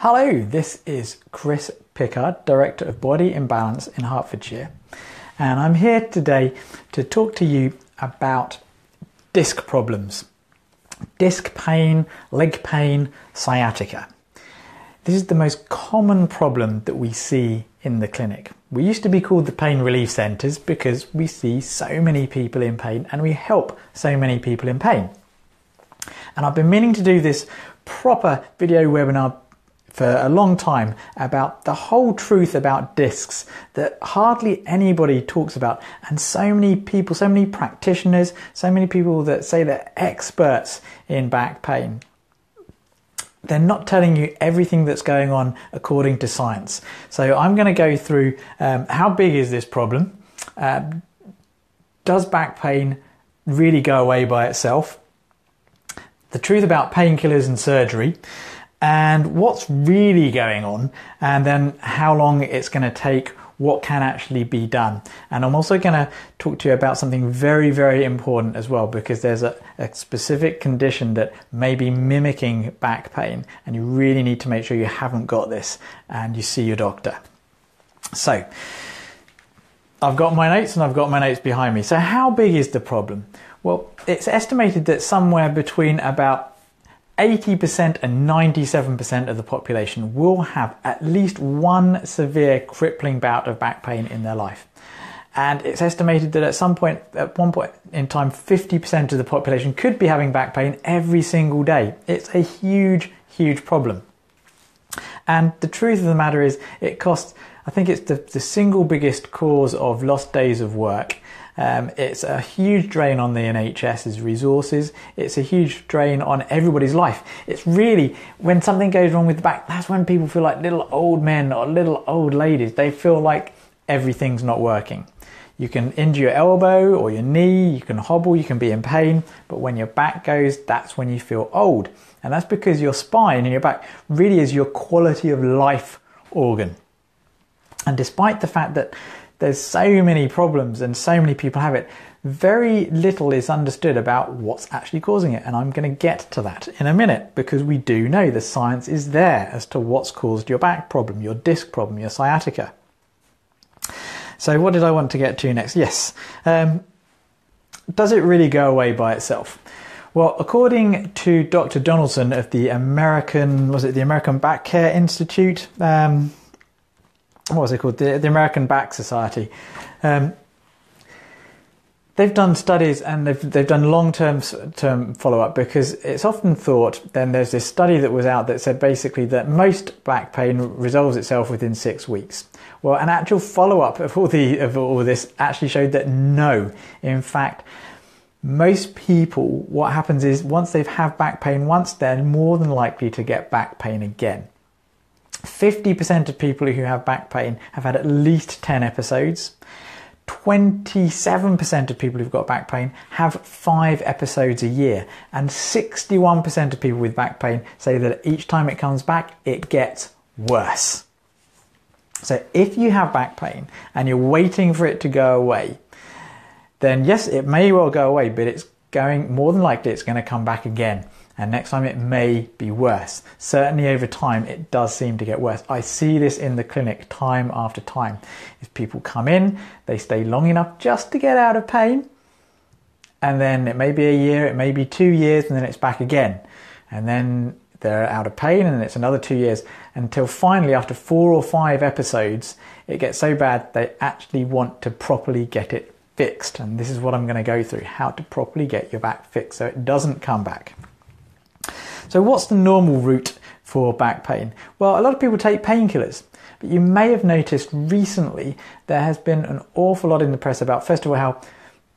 Hello, this is Chris Pickard, Director of Body Imbalance in Hertfordshire, and I'm here today to talk to you about disc problems. Disc pain, leg pain, sciatica. This is the most common problem that we see in the clinic. We used to be called the pain relief centres because we see so many people in pain and we help so many people in pain. And I've been meaning to do this proper video webinar for a long time about the whole truth about discs that hardly anybody talks about, and so many people, so many practitioners, so many people that say they're experts in back pain, they're not telling you everything that's going on according to science. So I'm going to go through how big is this problem, does back pain really go away by itself, the truth about painkillers and surgery, and what's really going on, and then how long it's going to take, what can actually be done. And I'm also going to talk to you about something very, very important as well, because there's a specific condition that may be mimicking back pain, and you really need to make sure you haven't got this and you see your doctor. So I've got my notes and I've got my notes behind me. So how big is the problem? Well, it's estimated that somewhere between about 80% and 97% of the population will have at least one severe crippling bout of back pain in their life. And it's estimated that at one point in time, 50% of the population could be having back pain every single day. It's a huge, huge problem. And the truth of the matter is, it costs, I think it's the single biggest cause of lost days of work. It's a huge drain on the NHS's resources. It's a huge drain on everybody's life. It's really, when something goes wrong with the back, that's when people feel like little old men or little old ladies. They feel like everything's not working. You can injure your elbow or your knee, you can hobble, you can be in pain, but when your back goes, that's when you feel old. And that's because your spine and your back really is your quality of life organ. And despite the fact that there's so many problems and so many people have it, very little is understood about what's actually causing it. And I'm going to get to that in a minute, because we do know the science is there as to what's caused your back problem, your disc problem, your sciatica. So what did I want to get to next? Yes. Does it really go away by itself? Well, according to Dr. Donaldson of the American Back Care Institute, what was it called? The American Back Society. They've done studies and they've done long-term follow-up, because it's often thought, then there's this study that was out that said basically that most back pain resolves itself within 6 weeks. Well, an actual follow-up of all this actually showed that no. In fact, most people, what happens is once they've had back pain once, they're more than likely to get back pain again. 50% of people who have back pain have had at least 10 episodes. 27% of people who've got back pain have 5 episodes a year. And 61% of people with back pain say that each time it comes back, it gets worse. So if you have back pain and you're waiting for it to go away, then yes, it may well go away, but more than likely it's going to come back again. And next time it may be worse. Certainly over time, it does seem to get worse. I see this in the clinic time after time. If people come in, they stay long enough just to get out of pain, and then it may be a year, it may be 2 years, and then it's back again. And then they're out of pain, and it's another 2 years, until finally, after 4 or 5 episodes, it gets so bad they actually want to properly get it fixed. And this is what I'm going to go through, how to properly get your back fixed so it doesn't come back. So what's the normal route for back pain? Well, a lot of people take painkillers, but you may have noticed recently there has been an awful lot in the press about, first of all, how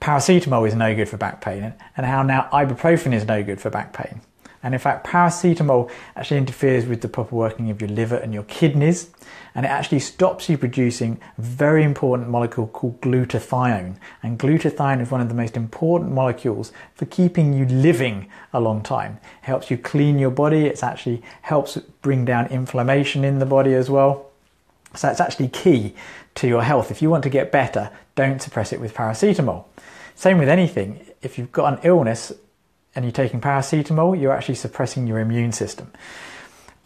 paracetamol is no good for back pain, and how now ibuprofen is no good for back pain. And in fact, paracetamol actually interferes with the proper working of your liver and your kidneys, and it actually stops you producing a very important molecule called glutathione. And glutathione is one of the most important molecules for keeping you living a long time. It helps you clean your body. It actually helps bring down inflammation in the body as well. So it's actually key to your health. If you want to get better, don't suppress it with paracetamol. Same with anything. If you've got an illness and you're taking paracetamol, you're actually suppressing your immune system.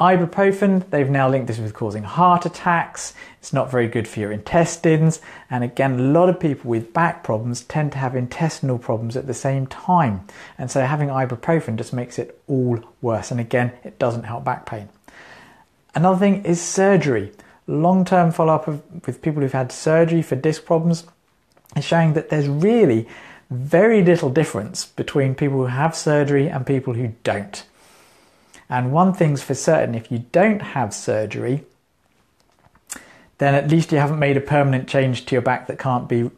Ibuprofen, they've now linked this with causing heart attacks. It's not very good for your intestines. And again, a lot of people with back problems tend to have intestinal problems at the same time. And so having ibuprofen just makes it all worse. And again, it doesn't help back pain. Another thing is surgery. Long-term follow-up with people who've had surgery for disc problems is showing that there's really very little difference between people who have surgery and people who don't. And one thing's for certain, if you don't have surgery, then at least you haven't made a permanent change to your back that can't be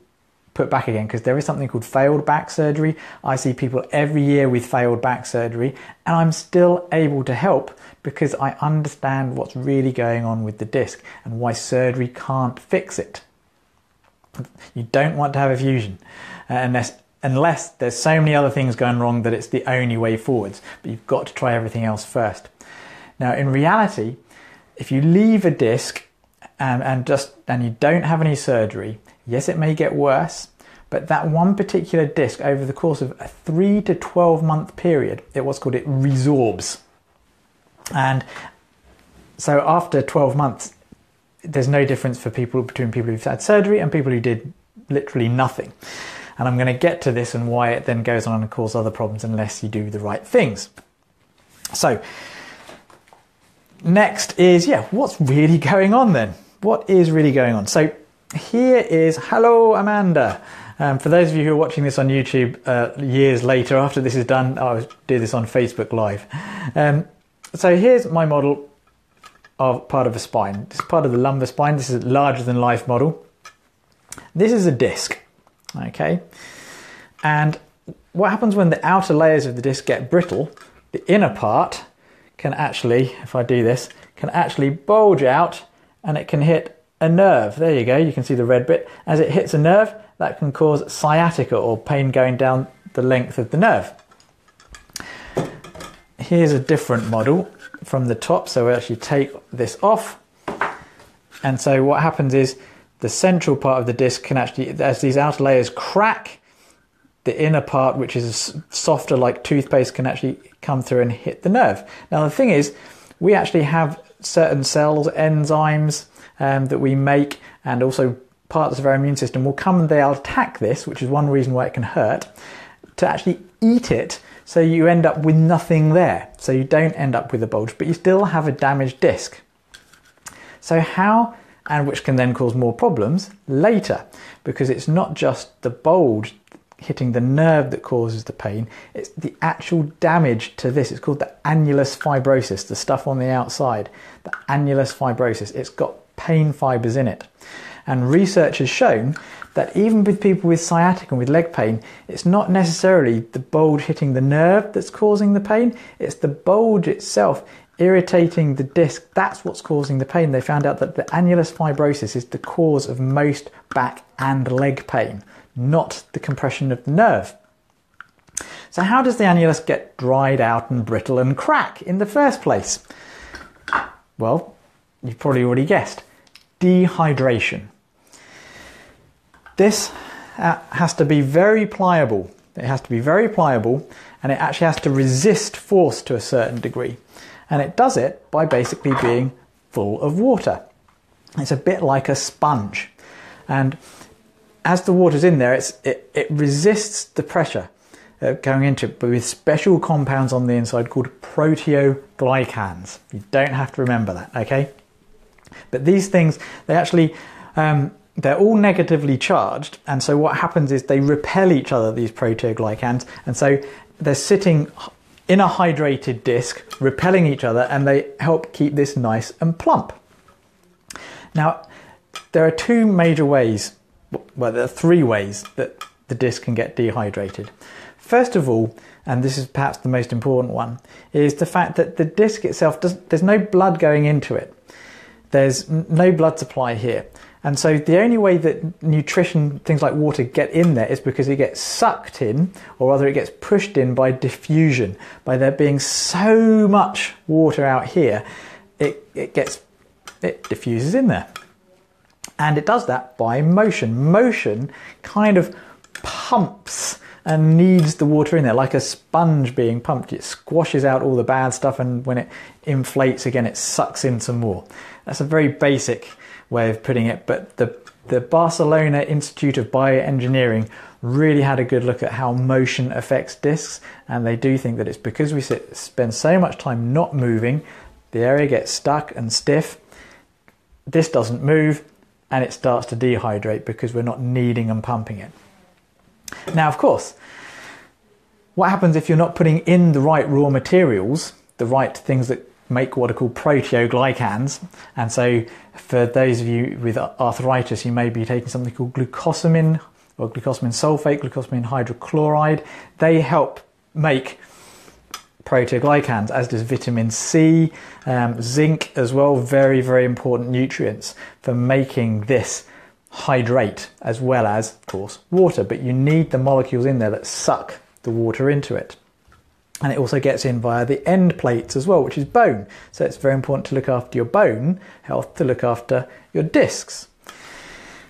put back again, because there is something called failed back surgery. I see people every year with failed back surgery, and I'm still able to help because I understand what's really going on with the disc and why surgery can't fix it. You don't want to have a fusion unless there's so many other things going wrong that it's the only way forwards, but you've got to try everything else first. Now, in reality, if you leave a disc and you don't have any surgery, yes, it may get worse, but that one particular disc over the course of a 3 to 12 month period, it resorbs. And so after 12 months, there's no difference between people who've had surgery and people who did literally nothing. And I'm going to get to this and why it then goes on and cause other problems unless you do the right things. So next is, what's really going on then? What is really going on? So here is, hello Amanda. For those of you who are watching this on YouTube years later after this is done, I'll do this on Facebook Live. So here's my model of part of a spine. This is part of the lumbar spine. This is a larger than life model. This is a disc. Okay, and what happens when the outer layers of the disc get brittle, the inner part can actually, if I do this, can actually bulge out and it can hit a nerve. There you go, you can see the red bit. As it hits a nerve, that can cause sciatica or pain going down the length of the nerve. Here's a different model from the top, so we actually take this off. And so what happens is the central part of the disc can actually, as these outer layers crack, the inner part, which is softer like toothpaste, can actually come through and hit the nerve. Now the thing is, we actually have certain cells, enzymes that we make, and also parts of our immune system will come and they'll attack this, which is one reason why it can hurt, to actually eat it, so you end up with nothing there. So you don't end up with a bulge, but you still have a damaged disc. So how, and which can then cause more problems later, because it's not just the bulge hitting the nerve that causes the pain, it's the actual damage to this. It's called the annulus fibrosis, the stuff on the outside, the annulus fibrosis. It's got pain fibers in it. And research has shown that even with people with sciatica and with leg pain, it's not necessarily the bulge hitting the nerve that's causing the pain, it's the bulge itself irritating the disc. That's what's causing the pain. They found out that the annulus fibrosis is the cause of most back and leg pain, not the compression of the nerve. So how does the annulus get dried out and brittle and crack in the first place? Well, you've probably already guessed. Dehydration. This has to be very pliable. It has to be very pliable, and it actually has to resist force to a certain degree. And it does it by basically being full of water. It's a bit like a sponge. And as the water's in there, it resists the pressure going into it, but with special compounds on the inside called proteoglycans. You don't have to remember that, okay? But these things, they actually, they're all negatively charged. And so what happens is they repel each other, these proteoglycans. And so they're sitting in a hydrated disc, repelling each other, and they help keep this nice and plump. Now, there are two major ways, well, there are three ways that the disc can get dehydrated. First of all, and this is perhaps the most important one, is the fact that the disc itself, there's no blood going into it. There's no blood supply here. And so the only way that nutrition, things like water, get in there is because it gets sucked in, or rather it gets pushed in by diffusion. By there being so much water out here, it diffuses in there. And it does that by motion. Motion kind of pumps and needs the water in there, like a sponge being pumped. It squashes out all the bad stuff, and when it inflates again, it sucks in some more. That's a very basic way of putting it, but the Barcelona Institute of Bioengineering really had a good look at how motion affects discs, and they do think that it's because we spend so much time not moving, the area gets stuck and stiff, disc doesn't move, and it starts to dehydrate because we're not kneading and pumping it. Now, of course, what happens if you're not putting in the right raw materials, the right things that make what are called proteoglycans? And so for those of you with arthritis, you may be taking something called glucosamine or glucosamine sulfate, glucosamine hydrochloride. They help make proteoglycans, as does vitamin C, zinc as well, very, very important nutrients for making this hydrate, as well as, of course, water. But you need the molecules in there that suck the water into it. And it also gets in via the end plates as well, which is bone. So it's very important to look after your bone health, to look after your discs.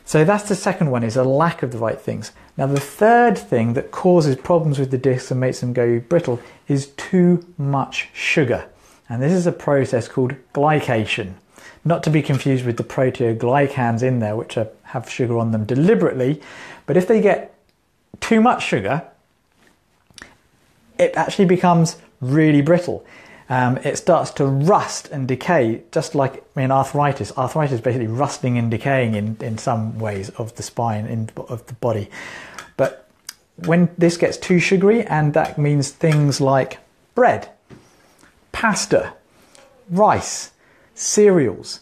So that's the second one, is a lack of the right things. Now, the third thing that causes problems with the discs and makes them go brittle is too much sugar. And this is a process called glycation. Not to be confused with the proteoglycans in there, which have sugar on them deliberately. But if they get too much sugar, it actually becomes really brittle. It starts to rust and decay, just like in arthritis. Arthritis is basically rusting and decaying in some ways of the spine, of the body. But when this gets too sugary, and that means things like bread, pasta, rice, cereals.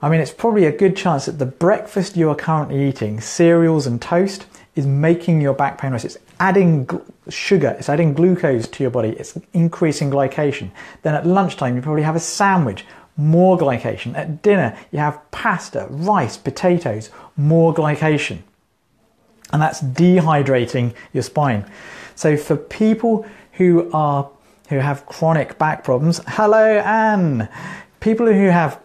I mean, it's probably a good chance that the breakfast you are currently eating, cereals and toast, is making your back pain worse. It's adding sugar, it's adding glucose to your body, it's increasing glycation. Then at lunchtime you probably have a sandwich, more glycation. At dinner you have pasta, rice, potatoes, more glycation. And that's dehydrating your spine. So for people who have chronic back problems, hello Anne! People who have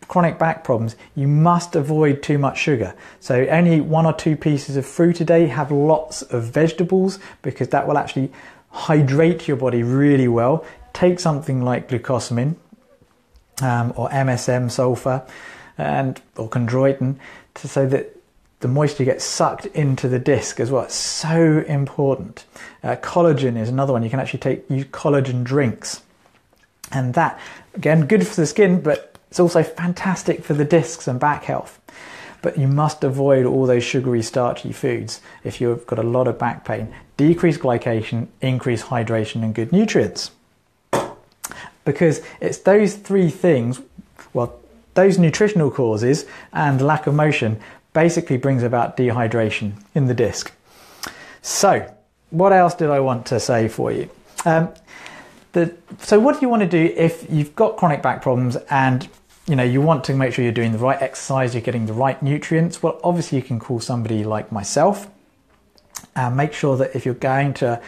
chronic back problems, you must avoid too much sugar. So only 1 or 2 pieces of fruit a day, have lots of vegetables, because that will actually hydrate your body really well. Take something like glucosamine or MSM sulfur or chondroitin, so that the moisture gets sucked into the disc as well. It's so important. Collagen is another one. You can actually use collagen drinks, and that, again, good for the skin, but it's also fantastic for the discs and back health. But you must avoid all those sugary, starchy foods if you've got a lot of back pain. Decrease glycation, increase hydration and good nutrients. Because it's those 3 things, well, those nutritional causes and lack of motion basically brings about dehydration in the disc. So, what else did I want to say for you? So what do you want to do if you've got chronic back problems and you want to make sure you're doing the right exercise, you're getting the right nutrients? Well, obviously you can call somebody like myself. Make sure that if you're going to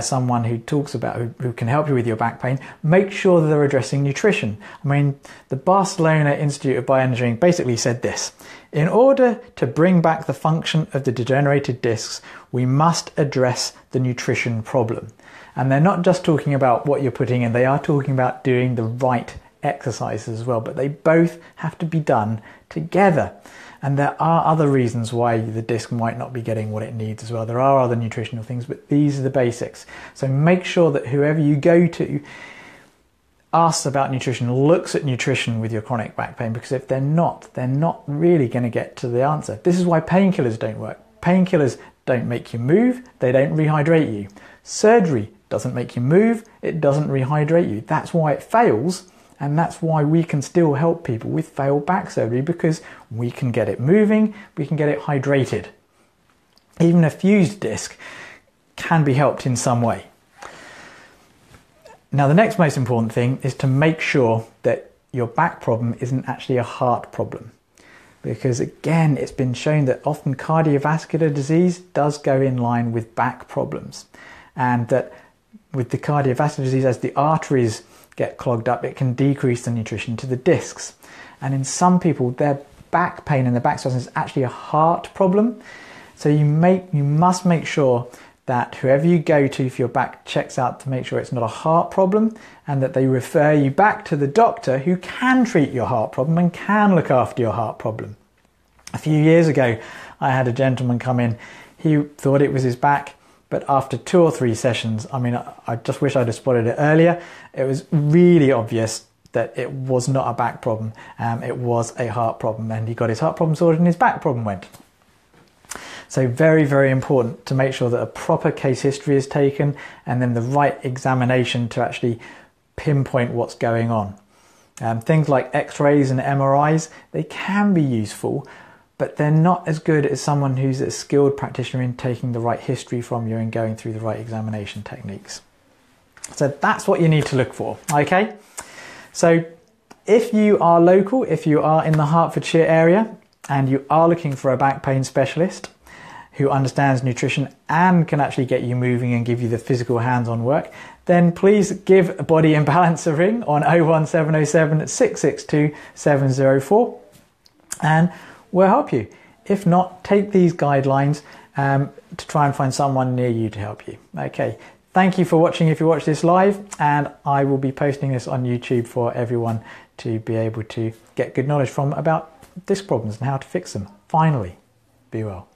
someone who talks about, who can help you with your back pain, make sure that they're addressing nutrition. I mean, the Barcelona Institute of Bioengineering basically said this: in order to bring back the function of the degenerated discs, we must address the nutrition problem. And they're not just talking about what you're putting in, they are talking about doing the right exercises as well, but they both have to be done together. And there are other reasons why the disc might not be getting what it needs as well. There are other nutritional things, but these are the basics. So make sure that whoever you go to asks about nutrition, looks at nutrition with your chronic back pain, because if they're not really going to get to the answer. This is why painkillers don't work. Painkillers don't make you move, they don't rehydrate you. Surgery doesn't make you move, it doesn't rehydrate you. That's why it fails, and that's why we can still help people with failed back surgery, because we can get it moving, we can get it hydrated. Even a fused disc can be helped in some way. Now, the next most important thing is to make sure that your back problem isn't actually a heart problem. Because again, it's been shown that often cardiovascular disease does go in line with back problems. And that with the cardiovascular disease, as the arteries get clogged up, it can decrease the nutrition to the discs. And in some people, their back pain and their back spasms is actually a heart problem. So you must make sure that whoever you go to for your back checks out to make sure it's not a heart problem, and that they refer you back to the doctor who can treat your heart problem and can look after your heart problem. A few years ago, I had a gentleman come in. He thought it was his back, but after 2 or 3 sessions, I mean, I just wish I'd have spotted it earlier. It was really obvious that it was not a back problem. It was a heart problem, and he got his heart problem sorted and his back problem went. So very, very important to make sure that a proper case history is taken and then the right examination to actually pinpoint what's going on. Things like x-rays and MRIs, they can be useful, but they're not as good as someone who's a skilled practitioner in taking the right history from you and going through the right examination techniques. So that's what you need to look for, okay? So if you are local, if you are in the Hertfordshire area and you are looking for a back pain specialist who understands nutrition and can actually get you moving and give you the physical hands-on work, then please give Body and Balance a ring on 01707 662 704 and we'll help you. If not, take these guidelines to try and find someone near you to help you. Okay, thank you for watching if you watch this live, and I will be posting this on YouTube for everyone to be able to get good knowledge from about disc problems and how to fix them. Finally, be well.